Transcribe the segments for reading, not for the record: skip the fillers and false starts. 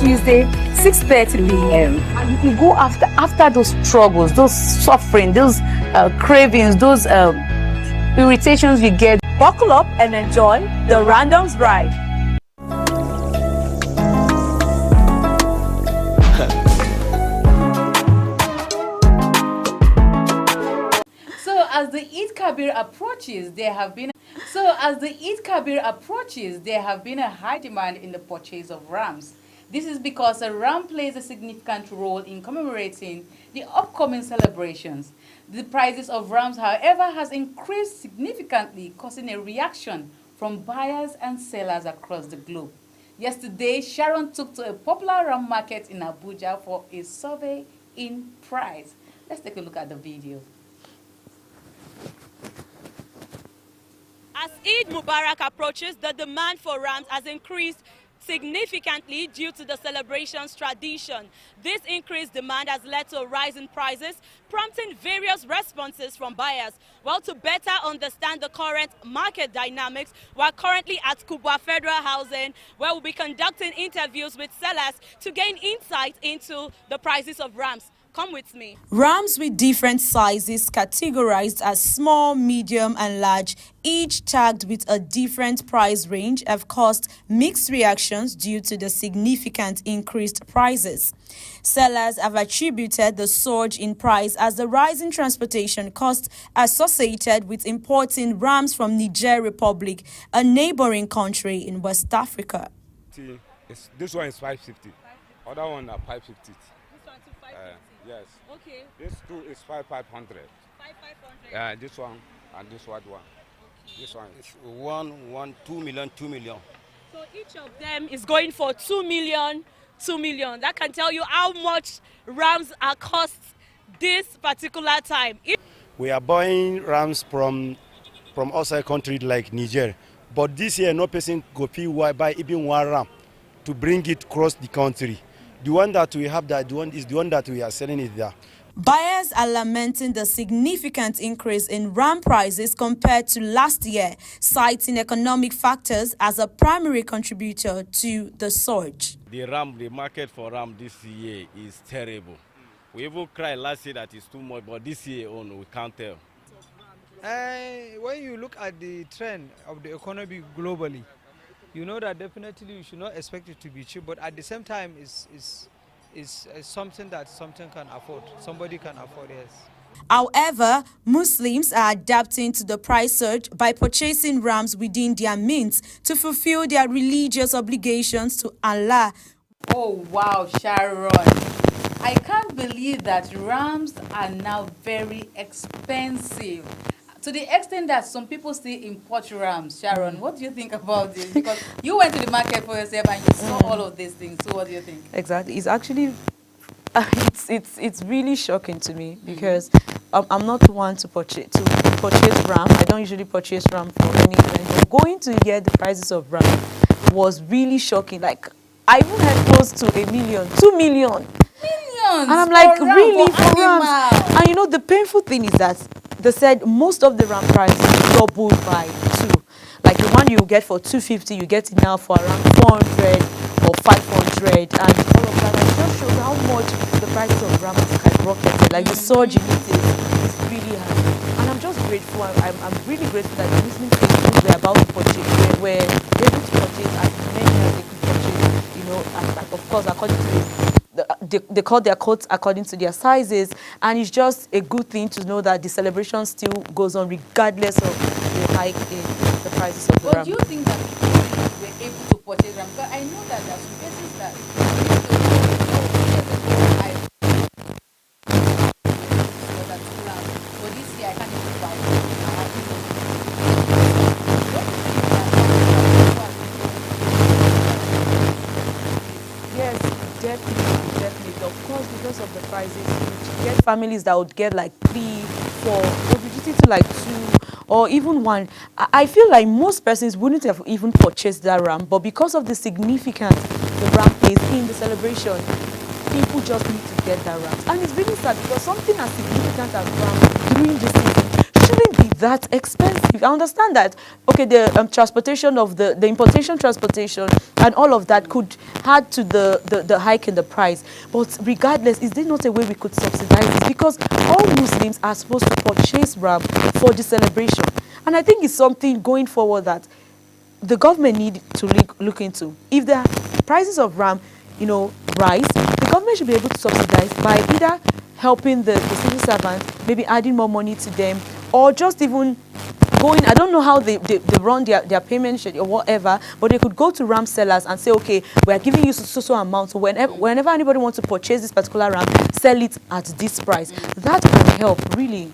Tuesday, 6:30 p.m. And we go after those struggles, those suffering, those cravings, those irritations you get. Buckle up and enjoy the Randoms Ride. So as the Eid Kabir approaches, there have been a high demand in the purchase of rams. This is because a ram plays a significant role in commemorating the upcoming celebrations. The prices of rams, however, has increased significantly, causing a reaction from buyers and sellers across the globe. Yesterday, Sharon took to a popular ram market in Abuja for a survey in price. Let's take a look at the video. As Eid Mubarak approaches, the demand for rams has increased significantly due to the celebration's tradition. This increased demand has led to a rise in prices, prompting various responses from buyers. Well, to better understand the current market dynamics, we're currently at Kubwa Federal Housing, where we'll be conducting interviews with sellers to gain insight into the prices of rams. Come with me. Rams with different sizes categorized as small, medium and large, each tagged with a different price range, have caused mixed reactions due to the significant increased prices. Sellers have attributed the surge in price as the rise in transportation costs associated with importing rams from Niger Republic, a neighboring country in West Africa. This one is 550. Other one are 550. Yes. Okay. This two is 500. 500. Yeah, this one and this one. Okay. This one is 2 million, 2 million. So each of them is going for 2 million, 2 million. That can tell you how much rams are cost this particular time. We are buying rams from outside country like Niger, but this year no person go buy even one ram to bring it across the country. The one that we have, the one that we are selling it there. Buyers are lamenting the significant increase in ram prices compared to last year, citing economic factors as a primary contributor to the surge. The market for ram this year is terrible. We even cried last year that it's too much, but this year we can't tell. When you look at the trend of the economy globally, you know that definitely you should not expect it to be cheap, but at the same time, it's something that something can afford. Somebody can afford, yes. However, Muslims are adapting to the price surge by purchasing rams within their means to fulfill their religious obligations to Allah. Oh wow, Sharon. I can't believe that rams are now very expensive. To the extent that some people still import rams. Sharon, what do you think about this? Because you went to the market for yourself and you saw all of these things. So what do you think? Exactly. It's actually, it's really shocking to me because I'm not one to purchase ram. I don't usually purchase ram from any event. But going to get the prices of ram was really shocking. Like, I even had close to 1 million, 2 million. Millions! And I'm like, for really? for For rams? And you know, the painful thing is that they said most of the ram price is doubled by 2. Like the one you get for 250, you get it now for around 400 or 500. And all of that, it just shows how much the price of ram has skyrocketed. Like the surge in it is really high. And I'm just grateful. I'm really grateful that the Muslim people were about to purchase, were able to purchase as many as they could purchase, you know, of course, according to they cut their coats according to their sizes, and it's just a good thing to know that the celebration still goes on regardless of the hike in the prices of the ram. But do you think that people were able to purchase ram? Because I know that there are some cases that for this year I can't even buy Yes, definitely. Of course, because of the prices, you get families that would get like 3, 4, or reduce it to like 2 or even 1. I feel like most persons wouldn't have even purchased that ram, but because of the significance the ram plays in the celebration, people just need to get that ram. And it's really sad because something as significant as ram during this season shouldn't be that expensive. I understand that. Okay, the transportation of the importation transportation and all of that could add to the hike in the price. But regardless, is there not a way we could subsidize this? Because all Muslims are supposed to purchase ram for the celebration. And I think it's something going forward that the government need to look into. If the prices of ram, rise, the government should be able to subsidize by either helping the civil servants, maybe adding more money to them, or just even going, I don't know how they run their payment schedule or whatever, but they could go to ram sellers and say, okay, we are giving you so amount. So whenever anybody wants to purchase this particular ram, sell it at this price. That can help, really.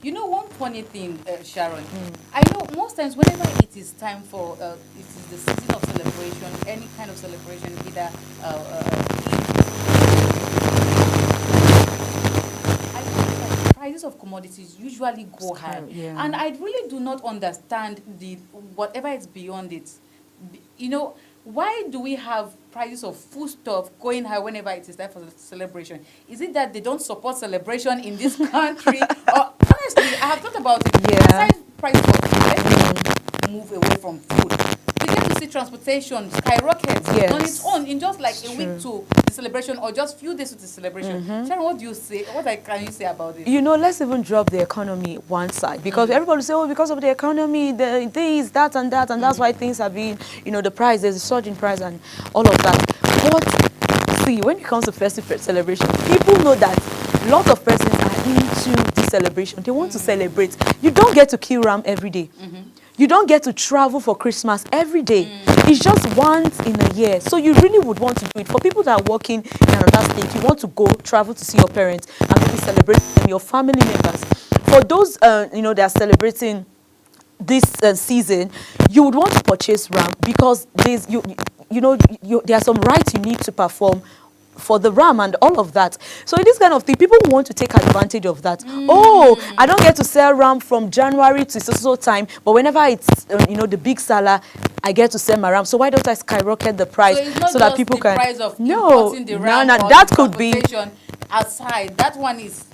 You know, one funny thing, Sharon, I know most times whenever it is time for, it is the season of celebration, any kind of celebration, either I think that the prices of commodities usually go high. Yeah. And I really do not understand whatever is beyond it. Why do we have prices of foodstuff going high whenever it is time for the celebration? Is it that they don't support celebration in this country? Or honestly, I have thought about it. Yeah. Aside prices of food, let's move away from food. We get to see transportation skyrocket on its own in just like a week to the celebration or just few days to the celebration. Sharon, what do you say? Can you say about it? Let's even drop the economy one side, because everybody say, oh, because of the economy, this, that, and that's why things have been, the price, there's a surge in price and all of that. But see, when it comes to festive celebration, people know that a lot of persons are into this celebration. They want to celebrate. You don't get to kill ram every day. You don't get to travel for Christmas every day. It's just once in a year. So you really would want to do it. For people that are working in another state, you want to go travel to see your parents and maybe celebrate with your family members. For those, that are celebrating this season, you would want to purchase ram because there are some rites you need to perform for the ram and all of that. So in this kind of thing, people want to take advantage of that. Oh, I don't get to sell ram from January to so time, but whenever it's the big Salah, I get to sell my ram. So why don't I skyrocket the price so that people can? Price of importing the ram that could be outside. That one is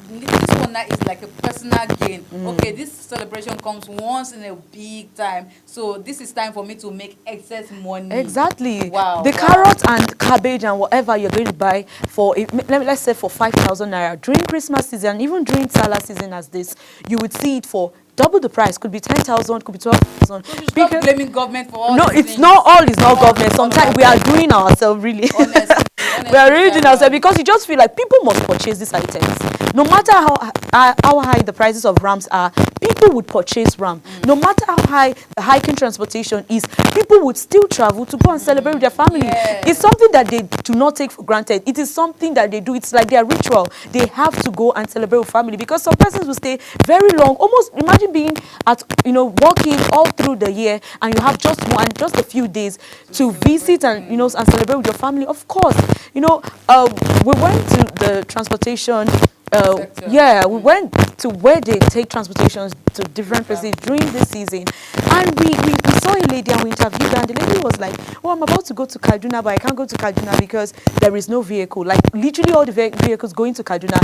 like a personal gain. Okay, this celebration comes once in a big time, so this is time for me to make excess money. Exactly. Wow. The carrot and cabbage and whatever you're going to buy for, let's say for 5,000 naira during Christmas season, even during Salah season as this, you would see it for double the price. Could be 10,000, could be 12,000. So you stop blaming government for all. No, it's not all. It's not government. Sometimes we are doing ourselves, really. Honestly, we are really doing ourselves, because you just feel like people must purchase these items. No matter how high the prices of rams are, people would purchase ram. No matter how high the hiking transportation is, people would still travel to go and celebrate with their family. It's something that they do not take for granted. It is something that they do. It's like their ritual. They have to go and celebrate with family, because some persons will stay very long. Almost imagine being at working all through the year, and you have just a few days to visit and and celebrate with your family. Of course, we went to the transportation. We went to where they take transportations to different places during this season, and we saw a lady and we interviewed her, and the lady was like, oh, I'm about to go to Kaduna, but I can't go to Kaduna because there is no vehicle. Like literally all the vehicles going to Kaduna,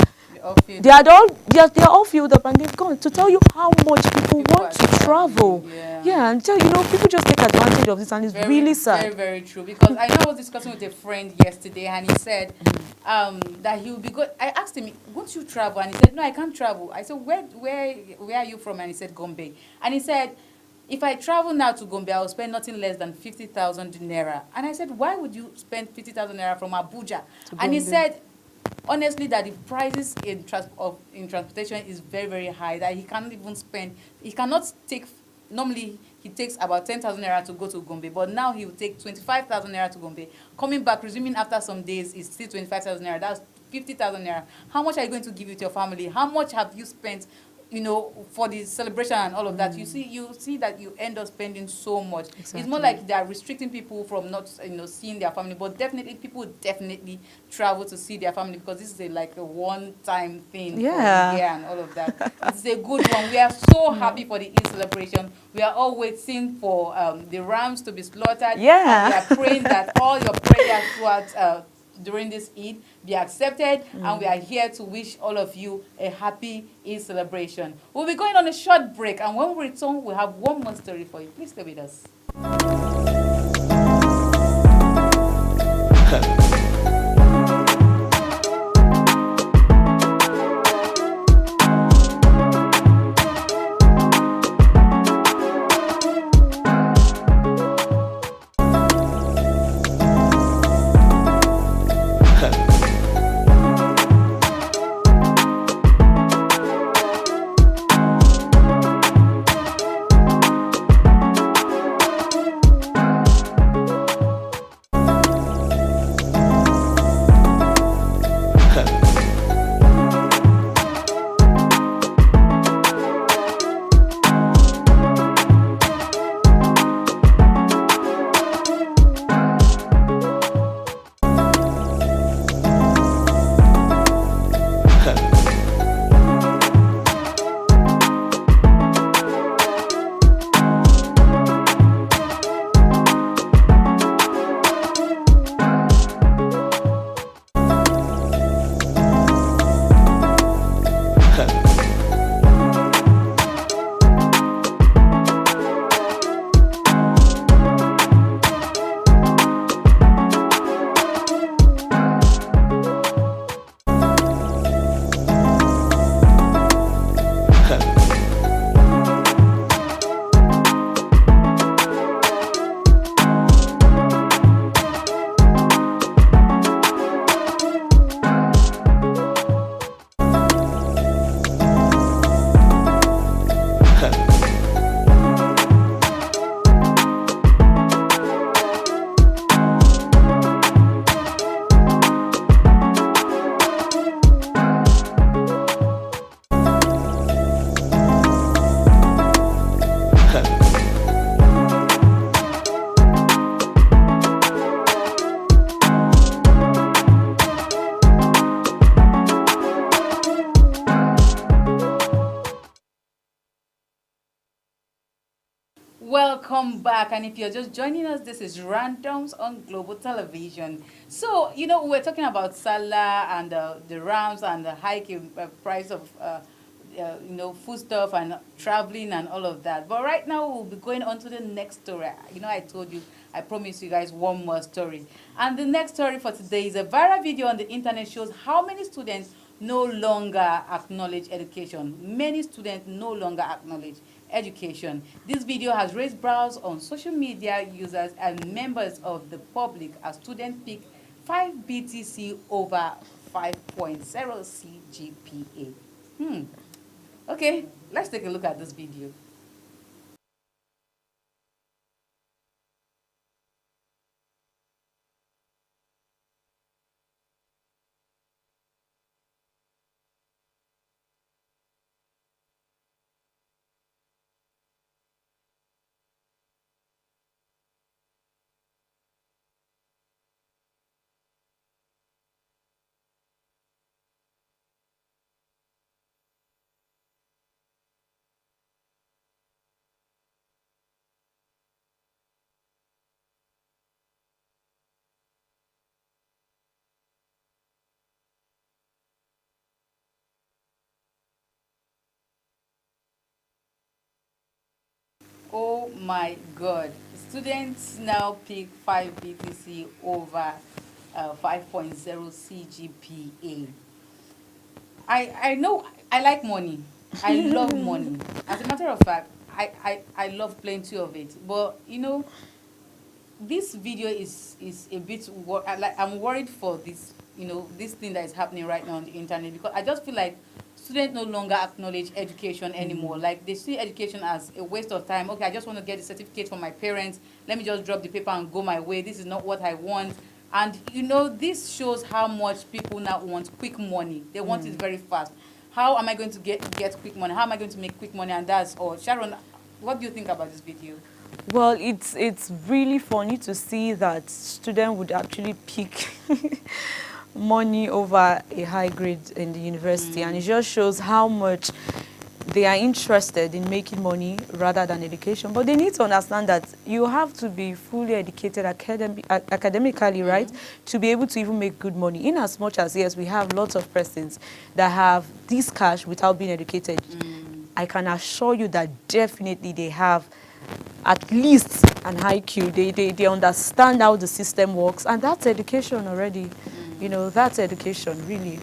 they are all filled up and they've gone. To tell you how much people want to travel. And people just take advantage of this, and it's really sad. Very, very true. Because I know I was discussing with a friend yesterday, and he said that he would be good. I asked him, won't you travel? And he said, no, I can't travel. I said, where are you from? And he said, Gombe. And he said, if I travel now to Gombe, I will spend nothing less than 50,000 naira. And I said, why would you spend 50,000 naira from Abuja? And he said, honestly, that the prices in transportation is very, very high, that he cannot even spend. He cannot take. Normally, he takes about 10,000 naira to go to Gombe, but now he will take 25,000 naira to Gombe. Coming back, resuming after some days, is still 25,000 naira. That's 50,000 naira. How much are you going to give it to your family? How much have you spent, for the celebration and all of that? You see that you end up spending so much. Exactly. It's more like they are restricting people from not, seeing their family, but definitely people definitely travel to see their family, because this is like a one-time thing. And all of that. It's a good one. We are so happy for the Eid celebration. We are all waiting for the rams to be slaughtered. Yeah. And we are praying that all your prayers throughout during this Eid be accepted, and we are here to wish all of you a happy Eid celebration. We'll be going on a short break, and when we return, we'll have one more story for you. Please stay with us. Welcome back, and if you're just joining us, this is Randoms on Global Television. So, you know, we're talking about Salah and the rams and the hike in price of, you know, foodstuff and traveling and all of that. But right now, we'll be going on to the next story. You know, I told you, I promised you guys one more story. And the next story for today is a viral video on the internet shows how many students no longer acknowledge education. Many students no longer acknowledge education. This video has raised brows on social media users and members of the public as students pick 5 BTC over 5.0 CGPA. Okay, let's take a look at this video. Oh my God. Students now pick 5 BTC over 5.0 CGPA. I know I like money. I love money. As a matter of fact, I love plenty of it. But, you know, this video is a bit, I'm worried for this, you know, this thing that is happening right now on the internet, because I just feel like students no longer acknowledge education anymore. Like, they see education as a waste of time. Okay, I just want to get a certificate from my parents. Let me just drop the paper and go my way. This is not what I want. And, you know, this shows how much people now want quick money. They want it very fast. How am I going to get quick money? How am I going to make quick money? And that's all. Sharon, what do you think about this video? Well, it's really funny to see that students would actually pick money over a high grade in the university, and it just shows how much they are interested in making money rather than education. But they need to understand that you have to be fully educated academically, right, to be able to even make good money. In as much as, yes, we have lots of persons that have this cash without being educated. I can assure you that definitely they have at least an IQ. They understand how the system works, and that's education already. You know, that's education, really.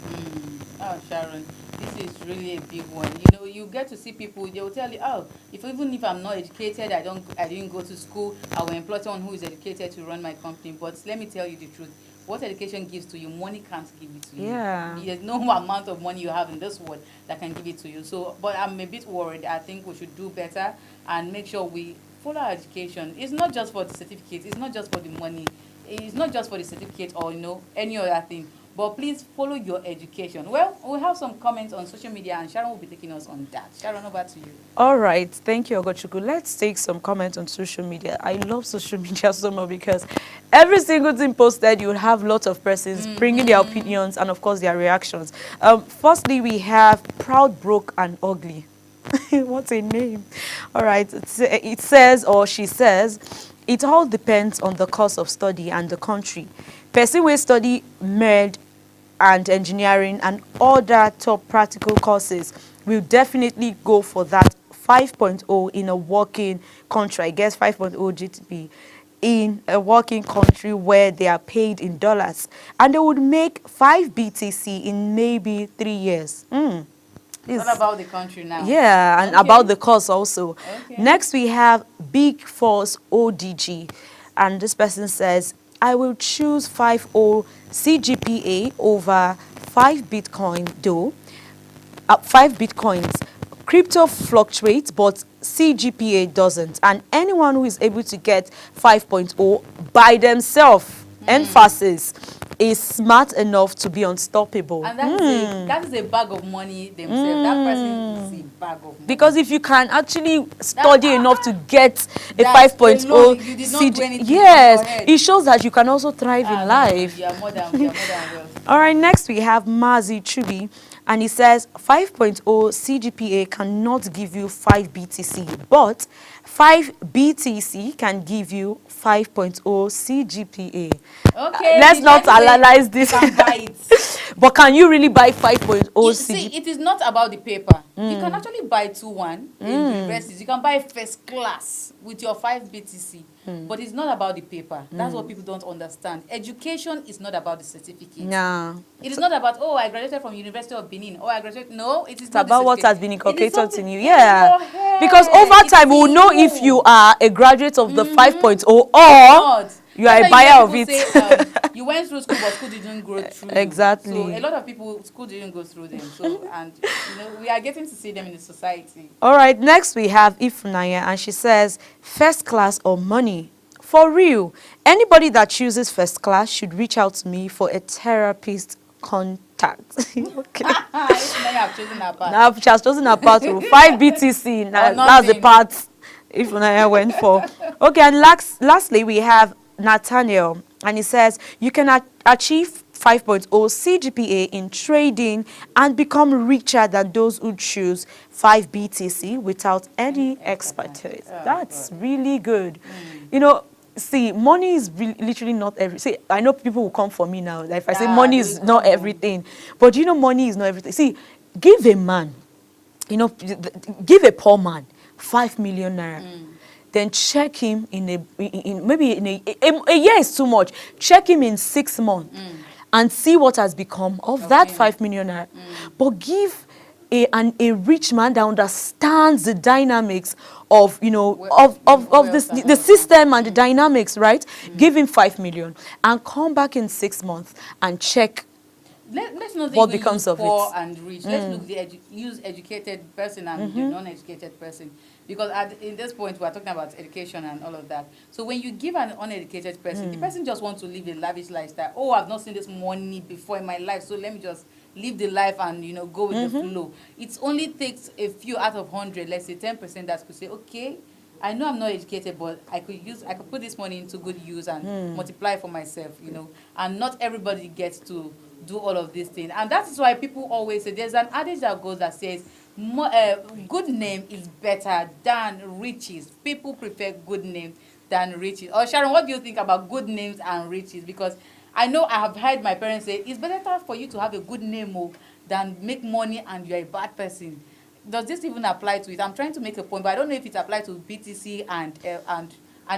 Oh, Sharon, this is really a big one. You know, you get to see people, they will tell you, oh, even if I'm not educated, I didn't go to school, I will employ someone who is educated to run my company. But let me tell you the truth. What education gives to you, money can't give it to you. Yeah. There's no amount of money you have in this world that can give it to you. So, but I'm a bit worried. I think we should do better and make sure we follow our education. It's not just for the certificate. It's not just for the money. It's not just for the certificate or, you know, any other thing. But please follow your education. Well, we have some comments on social media, and Sharon will be taking us on that. Sharon, over to you. All right. Thank you, Ogochukwu. Let's take some comments on social media. I love social media so much because every single thing posted, you will have lots of persons bringing their opinions and, of course, their reactions. Firstly, we have Proud, Broke, and Ugly. What a name. All right. It says, or she says, it all depends on the course of study and the country. Person will study med and engineering and other top practical courses will definitely go for that 5.0 in a working country. I guess 5.0 GDP in a working country where they are paid in dollars. And they would make 5 BTC in maybe 3 years. It's all about the country now. Yeah, and about the course also. Okay. Next, we have Big Force ODG. And this person says, I will choose 5.0 CGPA over 5 Bitcoin though. 5 Bitcoins. Crypto fluctuates, but CGPA doesn't. And anyone who is able to get 5.0 by themselves, emphasis, is smart enough to be unstoppable. And that is a bag of money themselves. That person is a bag of money. Because if you can actually study enough to get a That 5.0 alone, you did not do anything. yes, it shows that you can also thrive in life. You are more than well. All right, next we have Mazi Chubi, and he says 5.0 CGPA cannot give you 5 BTC, but 5 BTC can give you 5.0 CGPA. Okay. Let's not analyze this. You can buy it. But can you really buy 5.0 CGPA? See, it is not about the paper. You can actually buy 2-1 in universities. You can buy first class with your 5 BTC. But it's not about the paper. That's what people don't understand. Education is not about the certificate. No. It is not about, oh, I graduated from University of Benin. Oh, I graduated. No, it is It's not about the what has been certificate. inculcated in you. In Yeah. your head. Because over It's time, we will know in if you. you are a graduate of the 5.0 or Not. you are a That's why buyer of hear it. people say, you went through school, but school didn't go through you. Exactly. So a lot of people, school didn't go through them. So, and we are getting to see them in the society. All right, next we have Ifunaya, and she says, first class or money? For real, anybody that chooses first class should reach out to me for a therapist contact. Okay. Now you have chosen that part. Now she has chosen a part of 5 BTC. Now, that's the part Ifunaya went for. Okay, and lastly, we have Nathaniel, and he says, you can achieve 5.0 CGPA in trading and become richer than those who choose 5 BTC without any expertise. That's really good. You know, see, money is literally not everything. See, I know people will come for me now. Like if I say money is not everything, but you know, money is not everything. See, give a man, you know, give a poor man 5 million naira. Then check him in maybe a year is too much. Check him in 6 months and see what has become of that 5 million naira. But give a rich man that understands the dynamics of, you know, of this, the system and the dynamics, right? Give him 5 million and come back in 6 months and check Let's not what even becomes use of poor it. and rich. Let's look use educated person and the non-educated person. Because in this point, we're talking about education and all of that. So when you give an uneducated person, the person just wants to live a lavish lifestyle. Oh, I've not seen this money before in my life, so let me just live the life and, you know, go with the flow. It only takes a few out of 100, let's say 10% that could say, okay, I know I'm not educated, but I could put this money into good use and multiply for myself, you know. And not everybody gets to do all of these things. And that is why people always say, there's an adage that goes that says, good name is better than riches. People prefer good name than riches. Or Sharon, what do you think about good names and riches? Because I know I have heard my parents say, it's better for you to have a good name than make money and you're a bad person. Does this even apply to it? I'm trying to make a point, but I don't know if it applies to BTC and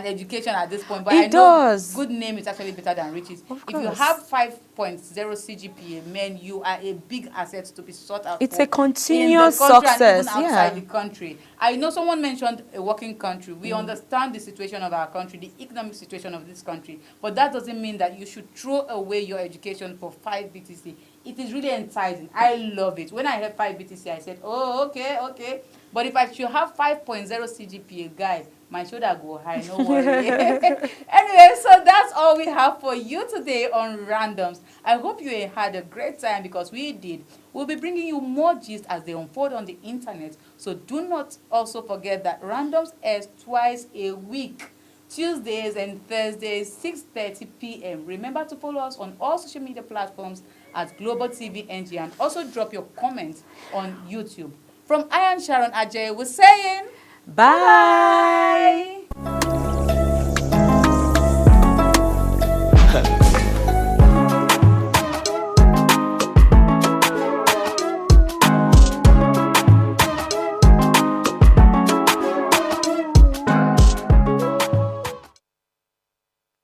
education at this point. But I know good name is actually better than riches. If you have 5.0 CGPA, man, you are a big asset to be sought out. It's a continuous success, and even outside the country. I know someone mentioned a working country. We understand the situation of our country, the economic situation of this country, but that doesn't mean that you should throw away your education for 5 BTC. It is really enticing. I love it. When I heard 5 BTC, I said, oh, okay. But if I should have 5.0 CGPA, guy, my shoulder go high, no worry. Anyway, so that's all we have for you today on Randoms. I hope you had a great time, because we did. We'll be bringing you more gist as they unfold on the internet. So do not also forget that Randoms airs twice a week, Tuesdays and Thursdays, 6:30 p.m. Remember to follow us on all social media platforms at Global TV NG, and also drop your comments on YouTube. From I am Sharon Ajay, we're saying bye.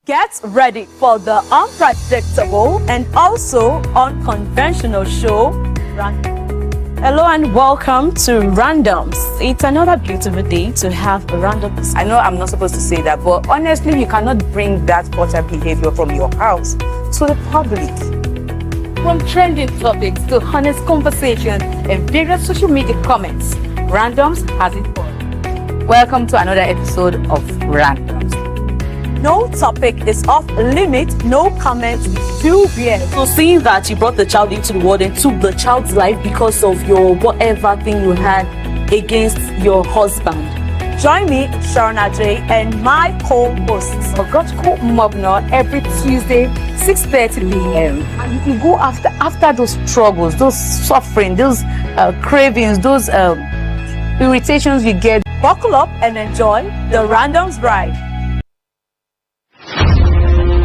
Get ready for the unpredictable and also unconventional show, Randoms. Hello and welcome to Randoms. It's another beautiful day to have a Randoms. I know I'm not supposed to say that, but honestly, you cannot bring that utter behavior from your house to the public. From trending topics to honest conversation and various social media comments, Randoms has it all. Welcome to another episode of Randoms. No topic is off limit, no comment is too weird. So seeing that you brought the child into the world and took the child's life because of your whatever thing you had against your husband. Join me, Sharon Ajay, and my co-hosts, God's co-mobner, every Tuesday, 6:30 p.m. And you go after those struggles, those suffering, those cravings, those irritations you get. Buckle up and enjoy the Randoms Ride.